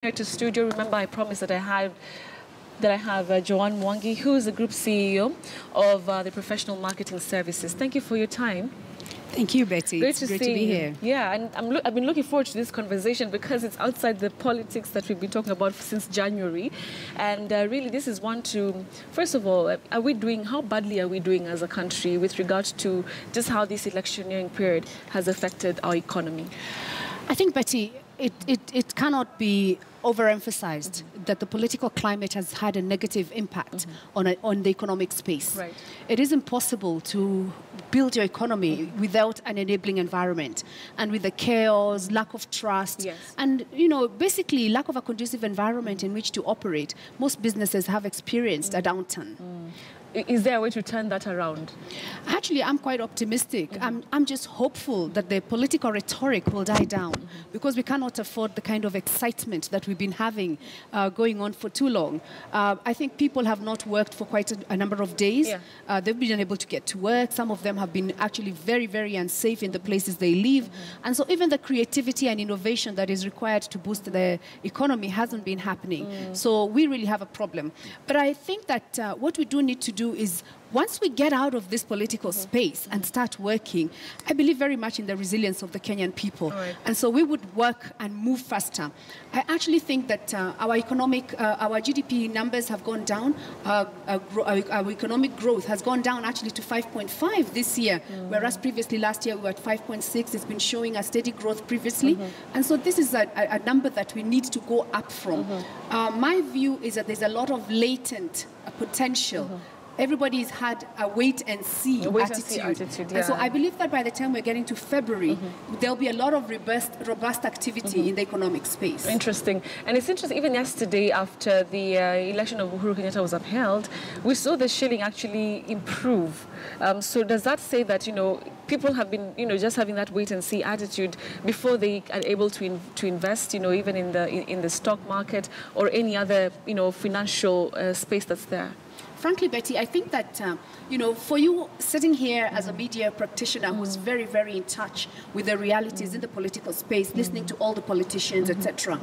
Here to studio. Remember, I promised that I have Joanne Mwangi, who is the Group CEO of the Professional Marketing Services. Thank you for your time. Thank you, Betty. Great it's to great see to be you. here. Yeah, and I've been looking forward to this conversation because it's outside the politics that we've been talking about since January. And really, this is one to, first of all, how badly are we doing as a country with regards to just how this electioneering period has affected our economy? I think, Betty, it cannot be overemphasized that the political climate has had a negative impact on the economic space. Right. It is impossible to build your economy without an enabling environment and with the chaos, lack of trust, and basically lack of a conducive environment in which to operate. Most businesses have experienced a downturn. Is there a way to turn that around? Actually, I'm quite optimistic. I'm just hopeful that the political rhetoric will die down because we cannot afford the kind of excitement that we've been having going on for too long. I think people have not worked for quite a number of days. They've been unable to get to work. Some of them have been actually very, very unsafe in the places they live. And so even the creativity and innovation that is required to boost the economy hasn't been happening. So we really have a problem. But I think that what we do need to do is once we get out of this political space and start working, I believe very much in the resilience of the Kenyan people. And so we would work and move faster. I actually think that our GDP numbers have gone down. Our economic growth has gone down actually to 5.5 this year, whereas previously last year we were at 5.6. It's been showing a steady growth previously. And so this is a number that we need to go up from. My view is that there's a lot of latent potential. Everybody's had a wait and see attitude. And so I believe that by the time we're getting to February, there'll be a lot of robust activity in the economic space. Interesting. And it's interesting, even yesterday after the election of Uhuru Kenyatta was upheld, we saw the shilling actually improve. So does that say that, people have been, just having that wait and see attitude before they are able to invest, even in the stock market or any other, financial space that's there? Frankly, Betty, I think that, for you sitting here as a media practitioner who's very, very in touch with the realities in the political space, listening to all the politicians, etc.,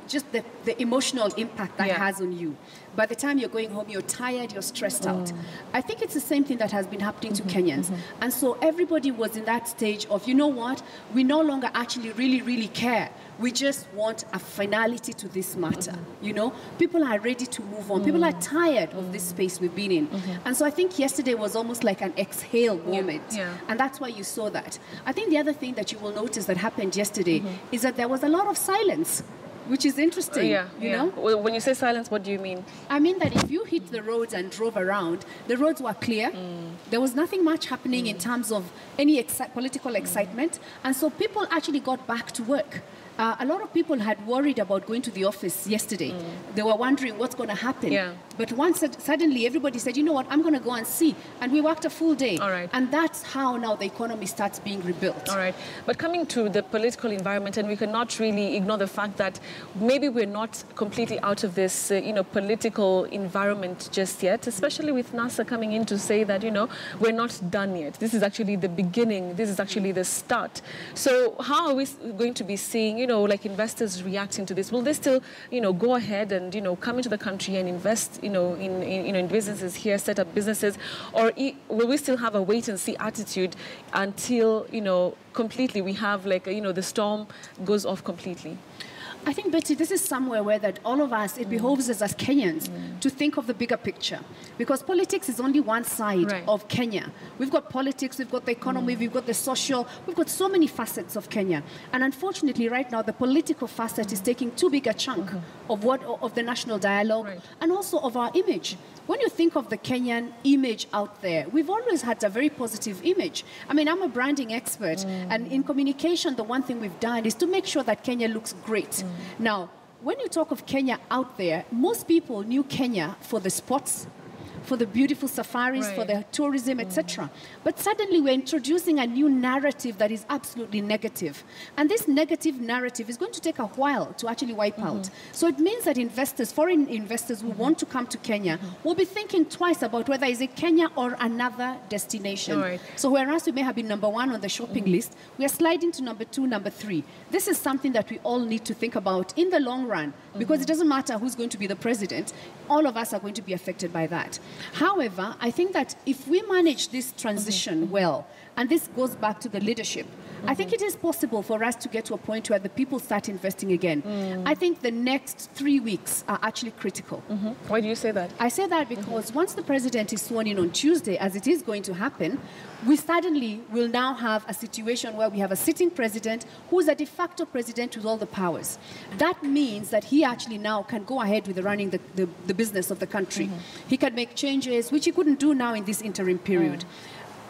just the emotional impact that has on you. By the time you're going home, you're tired, you're stressed out. I think it's the same thing that has been happening to Kenyans. And so everybody was in that stage of, we no longer actually really, really care. We just want a finality to this matter. People are ready to move on. People are tired of this space we've been in. And so I think yesterday was almost like an exhale moment. And that's why you saw that. I think the other thing that you will notice that happened yesterday is that there was a lot of silence, which is interesting. Well, when you say silence, what do you mean? I mean that if you hit the roads and drove around, the roads were clear. There was nothing much happening in terms of any political excitement. And so people actually got back to work. A lot of people had worried about going to the office yesterday. They were wondering what's going to happen. But once suddenly everybody said, I'm going to go and see. And we worked a full day. And that's how now the economy starts being rebuilt. All right. But coming to the political environment, and we cannot really ignore the fact that maybe we're not completely out of this, political environment just yet, especially with NASA coming in to say that, we're not done yet. This is actually the beginning. This is actually the start. So how are we going to be seeing, like investors reacting to this? Will they still, go ahead and, come into the country and invest, in businesses here, set up businesses? Or will we still have a wait and see attitude until, completely we have the storm goes off completely? I think, Betty, this is somewhere where that all of us, it behoves us as Kenyans to think of the bigger picture. Because politics is only one side of Kenya. We've got politics, we've got the economy, we've got the social, we've got so many facets of Kenya. And unfortunately, right now, the political facet is taking too big a chunk of the national dialogue and also of our image. When you think of the Kenyan image out there, we've always had a very positive image. I mean, I'm a branding expert, and in communication, the one thing we've done is to make sure that Kenya looks great. Now, when you talk of Kenya out there, most people knew Kenya for the sports, for the beautiful safaris, Right. for the tourism, etc. But suddenly we're introducing a new narrative that is absolutely negative. And this negative narrative is going to take a while to actually wipe out. So it means that investors, foreign investors who want to come to Kenya will be thinking twice about whether is it Kenya or another destination. Right. So whereas we may have been number one on the shopping list, we are sliding to number two, number three. This is something that we all need to think about in the long run, because it doesn't matter who's going to be the president, all of us are going to be affected by that. However, I think that if we manage this transition well, and this goes back to the leadership, I think it is possible for us to get to a point where the people start investing again. I think the next 3 weeks are actually critical. Why do you say that? I say that because once the president is sworn in on Tuesday, as it is going to happen, we suddenly will now have a situation where we have a sitting president who is a de facto president with all the powers. That means that he actually now can go ahead with running the business of the country. He can make changes, which he couldn't do now in this interim period.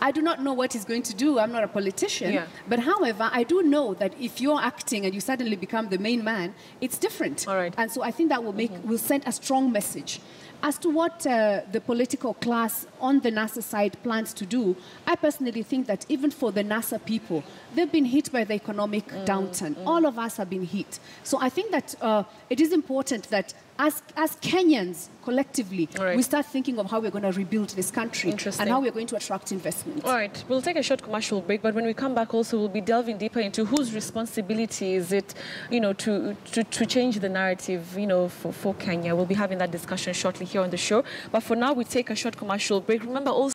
I do not know what he's going to do. I'm not a politician. But however, I do know that if you're acting and you suddenly become the main man, it's different. All right. And so I think that will send a strong message. As to what the political class on the NASA side plans to do, I personally think that even for the NASA people, they've been hit by the economic downturn. All of us have been hit. So I think that it is important that as Kenyans, collectively, we start thinking of how we're going to rebuild this country and how we're going to attract investment. All right, we'll take a short commercial break, but when we come back also, we'll be delving deeper into whose responsibility is it, to change the narrative, for Kenya. We'll be having that discussion shortly here on the show. But for now, we take a short commercial break. Remember also,